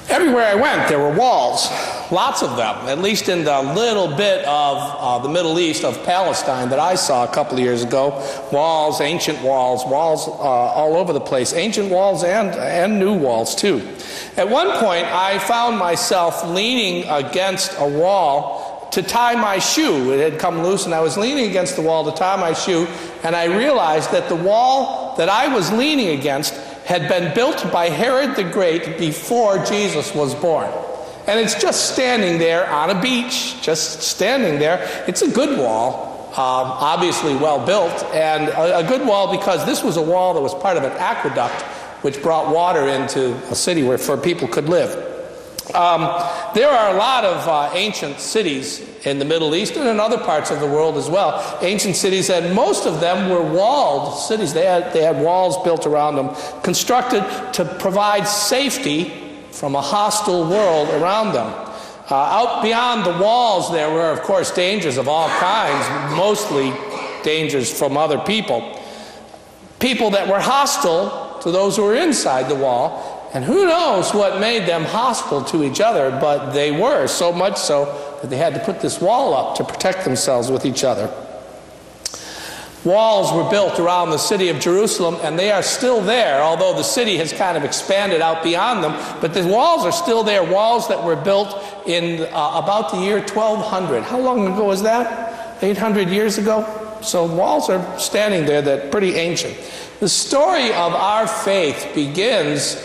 Everywhere I went, there were walls, lots of them, at least in the little bit of the Middle East, of Palestine that I saw a couple of years ago. Walls, ancient walls, all over the place, ancient walls and new walls too. At one point, I found myself leaning against a wall to tie my shoe. It had come loose and I was leaning against the wall to tie my shoe, and I realized that the wall that I was leaning against had been built by Herod the Great before Jesus was born. And it's just standing there on a beach, just standing there. It's a good wall, obviously well built, and a good wall because this was a wall that was part of an aqueduct which brought water into a city where people could live. There are a lot of ancient cities in the Middle East and in other parts of the world as well. Ancient cities, and most of them were walled cities. They had walls built around them, constructed to provide safety from a hostile world around them. Out beyond the walls there were, of course, dangers of all kinds, mostly dangers from other people. People that were hostile to those who were inside the wall. And who knows what made them hostile to each other, but they were, so much so that they had to put this wall up to protect themselves with each other. Walls were built around the city of Jerusalem, and they are still there, although the city has kind of expanded out beyond them, but the walls are still there, walls that were built in about the year 1200. How long ago was that? 800 years ago? So walls are standing there that are pretty ancient. The story of our faith begins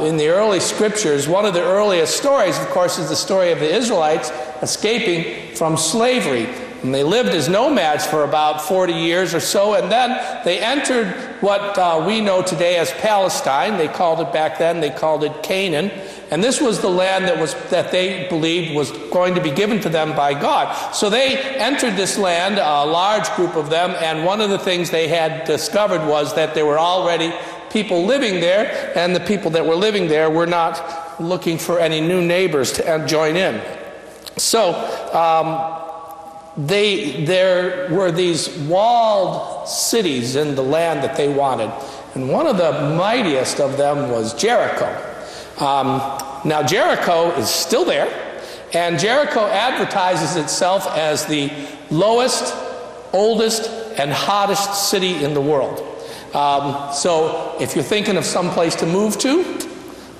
in the early scriptures. One of the earliest stories, of course, is the story of the Israelites escaping from slavery. And they lived as nomads for about 40 years or so, and then they entered what we know today as Palestine. They called it back then, they called it Canaan. And this was the land that they believed was going to be given to them by God. So they entered this land, a large group of them, and one of the things they had discovered was that there were already people living there, and the people that were living there were not looking for any new neighbors to join in. So there were these walled cities in the land that they wanted, and one of the mightiest of them was Jericho. Now Jericho is still there, and Jericho advertises itself as the lowest, oldest, and hottest city in the world. So if you're thinking of some place to move to,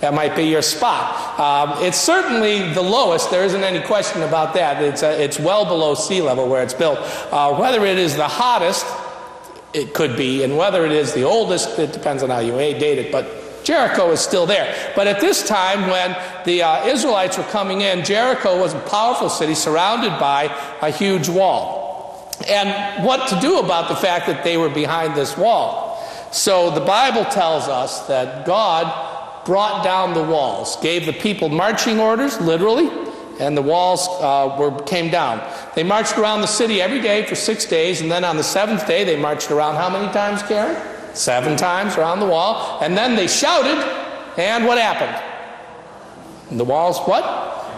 that might be your spot. It's certainly the lowest. There isn't any question about that. It's well below sea level where it's built. Whether it is the hottest, it could be, and whether it is the oldest, it depends on how you date it, but Jericho is still there. But at this time, when the Israelites were coming in, Jericho was a powerful city surrounded by a huge wall. And what to do about the fact that they were behind this wall? So the Bible tells us that God brought down the walls, gave the people marching orders, literally, and the walls came down. They marched around the city every day for 6 days, and then on the 7th day they marched around how many times, Karen? 7 times around the wall, and then they shouted, and what happened? And the walls, what?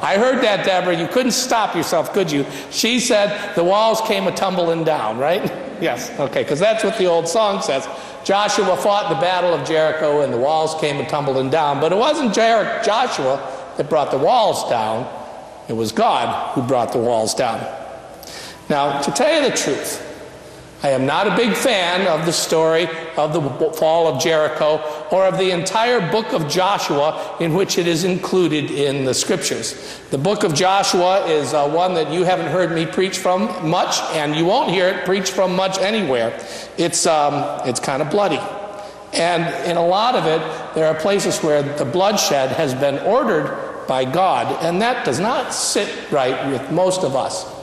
I heard that, Deborah. You couldn't stop yourself, could you? She said the walls came a-tumbling down, right? Yes, okay, because that's what the old song says. Joshua fought the battle of Jericho, and the walls came a-tumbling down. But it wasn't Joshua that brought the walls down. It was God who brought the walls down. Now, to tell you the truth, I am not a big fan of the story of the fall of Jericho or of the entire book of Joshua in which it is included in the scriptures. The book of Joshua is one that you haven't heard me preach from much, and you won't hear it preached from much anywhere. It's kind of bloody. And in a lot of it, there are places where the bloodshed has been ordered by God, and that does not sit right with most of us.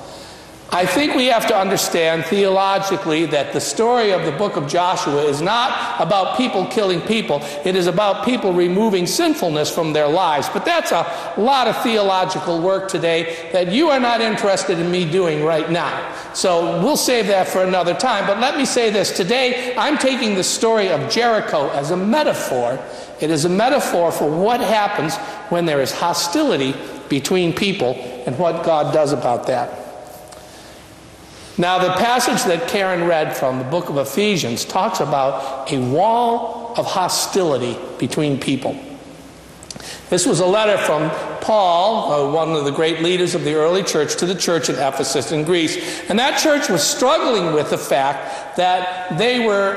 I think we have to understand theologically that the story of the book of Joshua is not about people killing people. It is about people removing sinfulness from their lives. But that's a lot of theological work today that you are not interested in me doing right now. So we'll save that for another time. But let me say this. Today, I'm taking the story of Jericho as a metaphor. It is a metaphor for what happens when there is hostility between people and what God does about that. Now, the passage that Karen read from the book of Ephesians talks about a wall of hostility between people. This was a letter from Paul, one of the great leaders of the early church, to the church in Ephesus in Greece. And that church was struggling with the fact that they were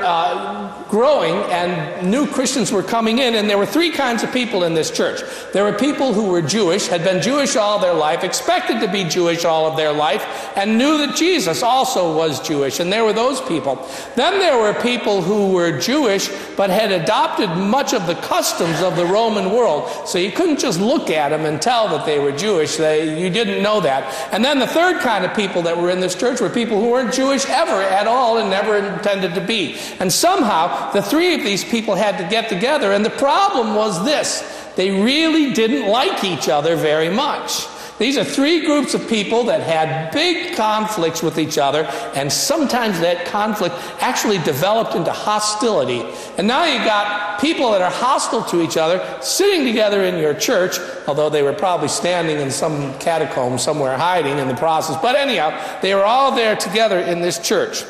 growing and new Christians were coming in, and there were three kinds of people in this church. There were people who were Jewish, had been Jewish all their life, expected to be Jewish all of their life, and knew that Jesus also was Jewish, and there were those people. Then there were people who were Jewish but had adopted much of the customs of the Roman world, so you couldn't just look at them and tell that they were Jewish. You didn't know that. And then the third kind of people that were in this church were people who weren't Jewish ever at all and never intended to be. And somehow the three of these people had to get together, and the problem was this: they really didn't like each other very much. These are three groups of people that had big conflicts with each other, and sometimes that conflict actually developed into hostility. And now you got people that are hostile to each other sitting together in your church, although they were probably standing in some catacomb somewhere hiding in the process. But anyhow, they were all there together in this church,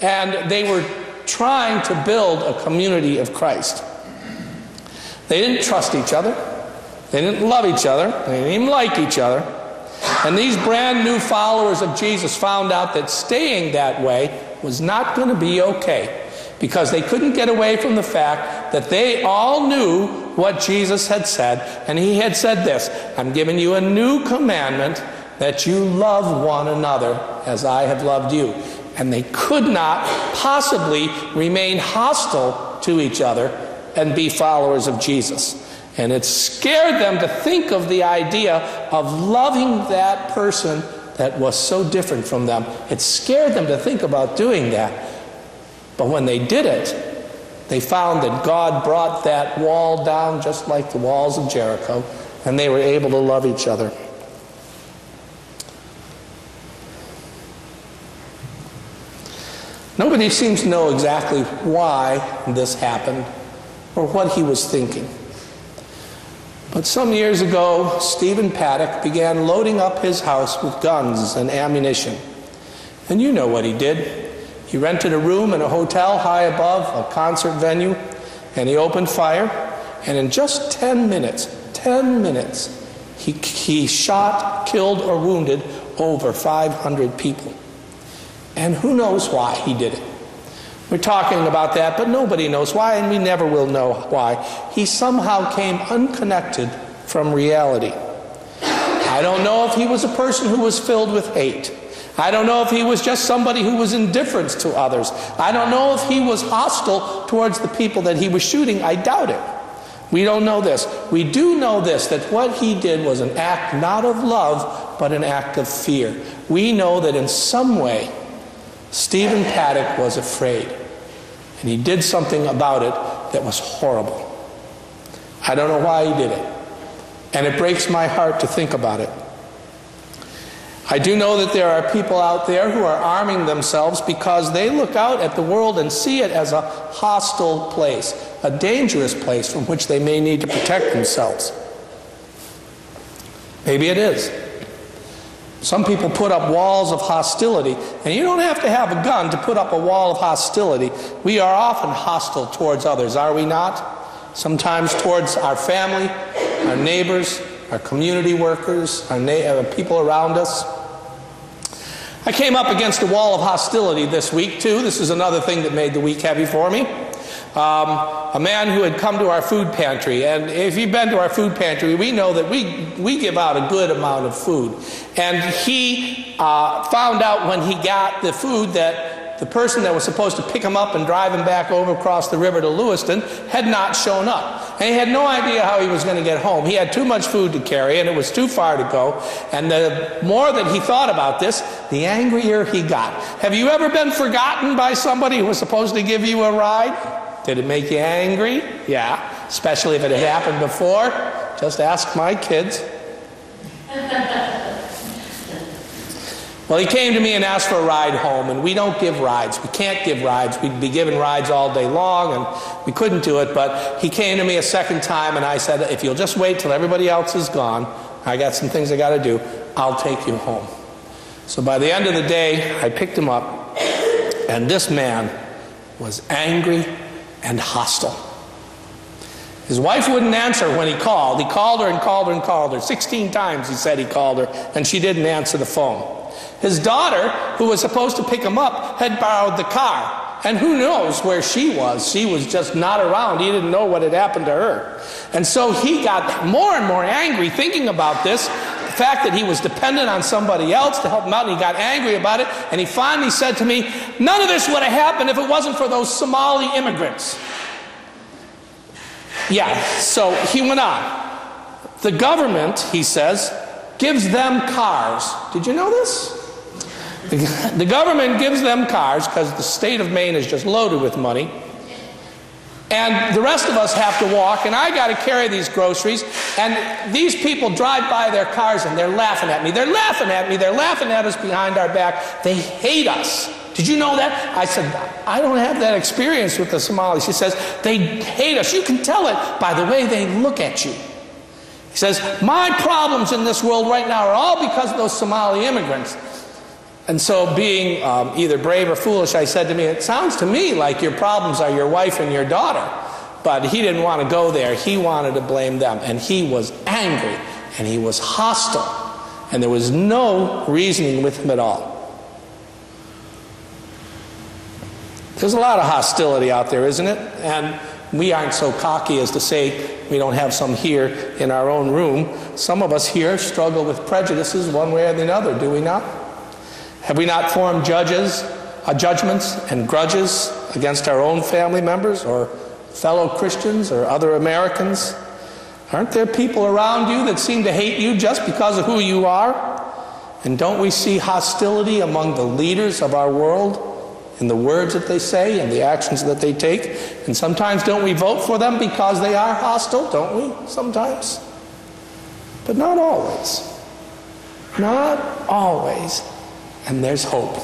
and they were trying to build a community of Christ. They didn't trust each other. They didn't love each other. They didn't even like each other. And these brand new followers of Jesus found out that staying that way was not going to be okay, because they couldn't get away from the fact that they all knew what Jesus had said. And he had said this: I'm giving you a new commandment, that you love one another as I have loved you. And they could not possibly remain hostile to each other and be followers of Jesus. And it scared them to think of the idea of loving that person that was so different from them. It scared them to think about doing that. But when they did it, they found that God brought that wall down just like the walls of Jericho, and they were able to love each other. Nobody seems to know exactly why this happened or what he was thinking. But some years ago, Stephen Paddock began loading up his house with guns and ammunition. And you know what he did. He rented a room in a hotel high above a concert venue, and he opened fire. And in just 10 minutes, he shot, killed, or wounded over 500 people. And who knows why he did it? We're talking about that, but nobody knows why, and we never will know why. He somehow came unconnected from reality. I don't know if he was a person who was filled with hate. I don't know if he was just somebody who was indifferent to others. I don't know if he was hostile towards the people that he was shooting. I doubt it. We don't know this. We do know this, that what he did was an act not of love, but an act of fear. We know that in some way, Stephen Paddock was afraid, and he did something about it that was horrible. I don't know why he did it, and it breaks my heart to think about it. I do know that there are people out there who are arming themselves because they look out at the world and see it as a hostile place, a dangerous place from which they may need to protect themselves. Maybe it is. Some people put up walls of hostility, and you don't have to have a gun to put up a wall of hostility. We are often hostile towards others, are we not? Sometimes towards our family, our neighbors, our community workers, our people around us. I came up against a wall of hostility this week, too. This is another thing that made the week heavy for me. A man who had come to our food pantry, and if you've been to our food pantry, we know that we give out a good amount of food. And he found out when he got the food that the person that was supposed to pick him up and drive him back over across the river to Lewiston had not shown up. And he had no idea how he was going to get home. He had too much food to carry, and it was too far to go. And the more that he thought about this, the angrier he got. Have you ever been forgotten by somebody who was supposed to give you a ride? Did it make you angry? Yeah, especially if it had happened before. Just ask my kids. Well, he came to me and asked for a ride home, and we don't give rides. We can't give rides. We'd be giving rides all day long, and we couldn't do it. But he came to me a second time, and I said, if you'll just wait till everybody else is gone, I got some things I got to do, I'll take you home. So by the end of the day, I picked him up, and this man was angry and hostile. His wife wouldn't answer when he called. He called her and called her and called her. 16 times he said he called her, and she didn't answer the phone. His daughter, who was supposed to pick him up, had borrowed the car. And who knows where she was? She was just not around. He didn't know what had happened to her. And so he got more and more angry thinking about this, the fact that he was dependent on somebody else to help him out, and he got angry about it. And he finally said to me, none of this would have happened if it wasn't for those Somali immigrants. Yeah, so he went on. The government, he says, gives them cars. Did you know this? The government gives them cars because the state of Maine is just loaded with money. And the rest of us have to walk, and I got to carry these groceries. And these people drive by their cars, and they're laughing at me. They're laughing at me. They're laughing at us behind our back. They hate us. Did you know that? I said, I don't have that experience with the Somalis. She says, they hate us. You can tell it by the way they look at you. He says, my problems in this world right now are all because of those Somali immigrants. And so being either brave or foolish, I said to me, it sounds to me like your problems are your wife and your daughter. But he didn't want to go there. He wanted to blame them. And he was angry. And he was hostile. And there was no reasoning with him at all. There's a lot of hostility out there, isn't it? And we aren't so cocky as to say we don't have some here in our own room. Some of us here struggle with prejudices one way or the other, do we not? Have we not formed judgments and grudges against our own family members or fellow Christians or other Americans? Aren't there people around you that seem to hate you just because of who you are? And don't we see hostility among the leaders of our world in the words that they say and the actions that they take? And sometimes don't we vote for them because they are hostile? Don't we? Sometimes. But not always. Not always. And there's hope.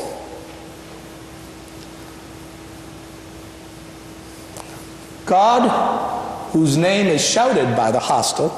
God, whose name is shouted by the hostile,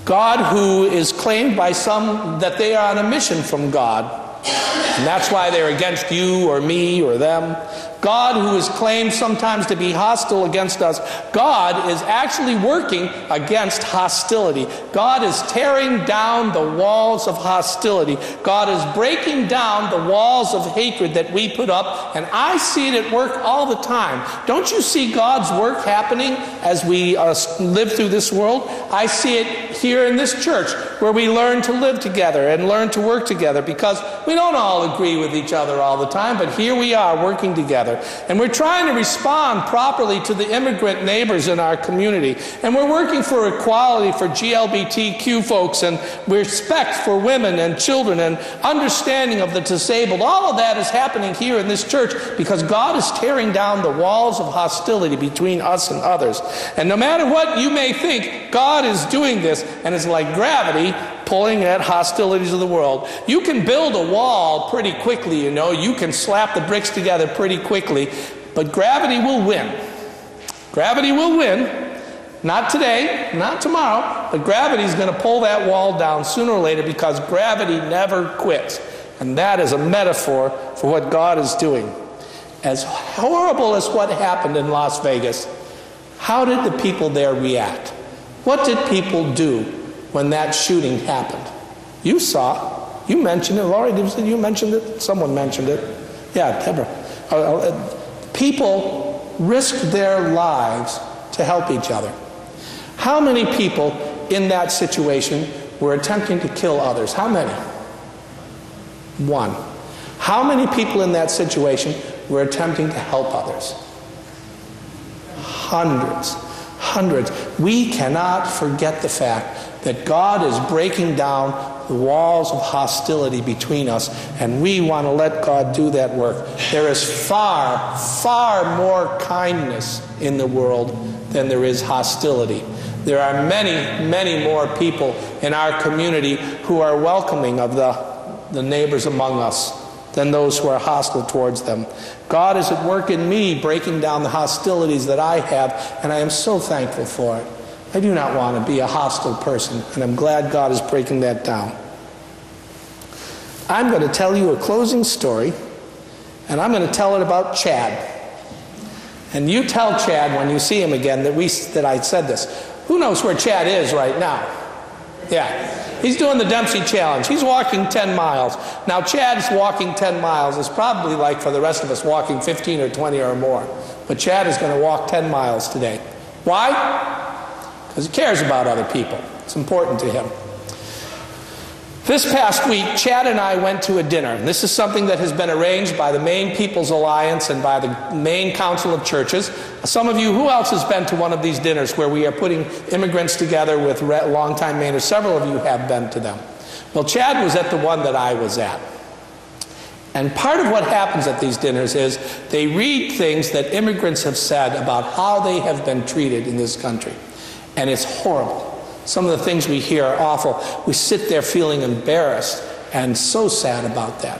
God who is claimed by some that they are on a mission from God, and that's why they're against you or me or them. God who is claimed sometimes to be hostile against us. God is actually working against hostility. God is tearing down the walls of hostility. God is breaking down the walls of hatred that we put up, and I see it at work all the time. Don't you see God's work happening as we live through this world? I see it here in this church where we learn to live together and learn to work together, because we don't all agree with each other all the time, but here we are working together. And we're trying to respond properly to the immigrant neighbors in our community. And we're working for equality for GLBTQ folks, and respect for women and children, and understanding of the disabled. All of that is happening here in this church because God is tearing down the walls of hostility between us and others. And no matter what you may think, God is doing this, and it's like gravity pulling at hostilities of the world. You can build a wall pretty quickly, you know. You can slap the bricks together pretty quickly, but gravity will win. Gravity will win. Not today, not tomorrow, but gravity is going to pull that wall down sooner or later, because gravity never quits. And that is a metaphor for what God is doing. As horrible as what happened in Las Vegas, how did the people there react? What did people do when that shooting happened? You saw. You mentioned it. Laurie, you mentioned it. Someone mentioned it. Yeah, Deborah. People risked their lives to help each other. How many people in that situation were attempting to kill others? How many? One. How many people in that situation were attempting to help others? Hundreds. Hundreds. We cannot forget the fact that God is breaking down the walls of hostility between us, and we want to let God do that work. There is far, far more kindness in the world than there is hostility. There are many, many more people in our community who are welcoming of the neighbors among us than those who are hostile towards them. God is at work in me, breaking down the hostilities that I have, and I am so thankful for it. I do not want to be a hostile person, and I'm glad God is breaking that down. I'm going to tell you a closing story, and I'm going to tell it about Chad. And you tell Chad when you see him again that I said this. Who knows where Chad is right now? Yeah. He's doing the Dempsey Challenge. He's walking 10 miles. Now, Chad's walking 10 miles is probably like for the rest of us walking 15 or 20 or more. But Chad is going to walk 10 miles today. Why? Because he cares about other people. It's important to him. This past week, Chad and I went to a dinner. And this is something that has been arranged by the Maine People's Alliance and by the Maine Council of Churches. Some of you, who else has been to one of these dinners where we are putting immigrants together with longtime Mainers? Several of you have been to them. Well, Chad was at the one that I was at. And part of what happens at these dinners is they read things that immigrants have said about how they have been treated in this country. And it's horrible. Some of the things we hear are awful. We sit there feeling embarrassed and so sad about that.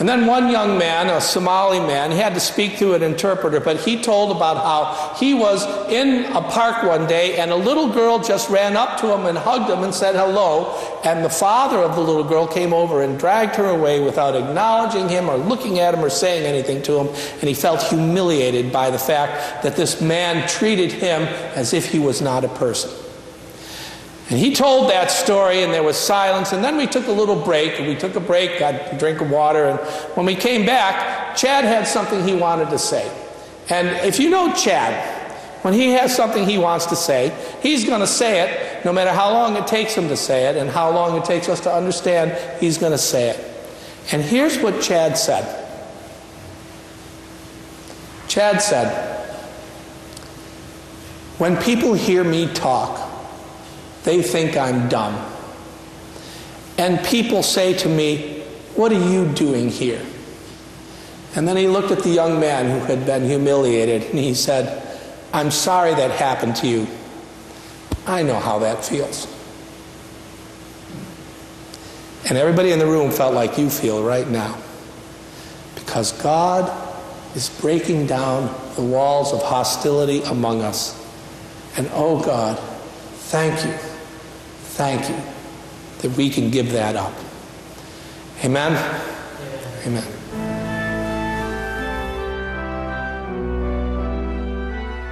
And then one young man, a Somali man, he had to speak through an interpreter, but he told about how he was in a park one day and a little girl just ran up to him and hugged him and said hello, and the father of the little girl came over and dragged her away without acknowledging him or looking at him or saying anything to him, and he felt humiliated by the fact that this man treated him as if he was not a person. And he told that story, and there was silence, and then we took a little break, and we took a break, got a drink of water, and when we came back, Chad had something he wanted to say. And if you know Chad, when he has something he wants to say, he's going to say it, no matter how long it takes him to say it, and how long it takes us to understand, he's going to say it. And here's what Chad said. Chad said, "When people hear me talk, they think I'm dumb. And people say to me, 'What are you doing here?'" And then he looked at the young man who had been humiliated, and he said, "I'm sorry that happened to you. I know how that feels." And everybody in the room felt like you feel right now. Because God is breaking down the walls of hostility among us. And oh God, thank you. Thank you that we can give that up. Amen? Amen.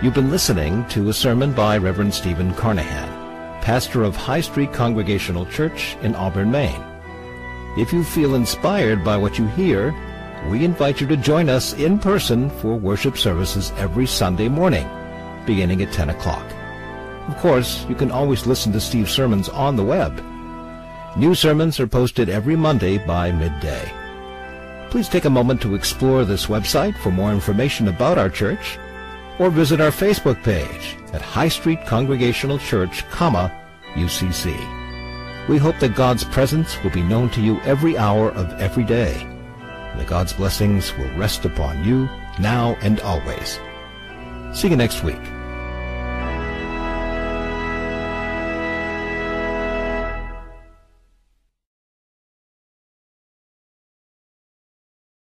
You've been listening to a sermon by Reverend Stephen Carnahan, pastor of High Street Congregational Church in Auburn, Maine. If you feel inspired by what you hear, we invite you to join us in person for worship services every Sunday morning, beginning at 10 o'clock. Of course, you can always listen to Steve's sermons on the web. New sermons are posted every Monday by midday. Please take a moment to explore this website for more information about our church, or visit our Facebook page at High Street Congregational Church, UCC. We hope that God's presence will be known to you every hour of every day, and that God's blessings will rest upon you now and always. See you next week.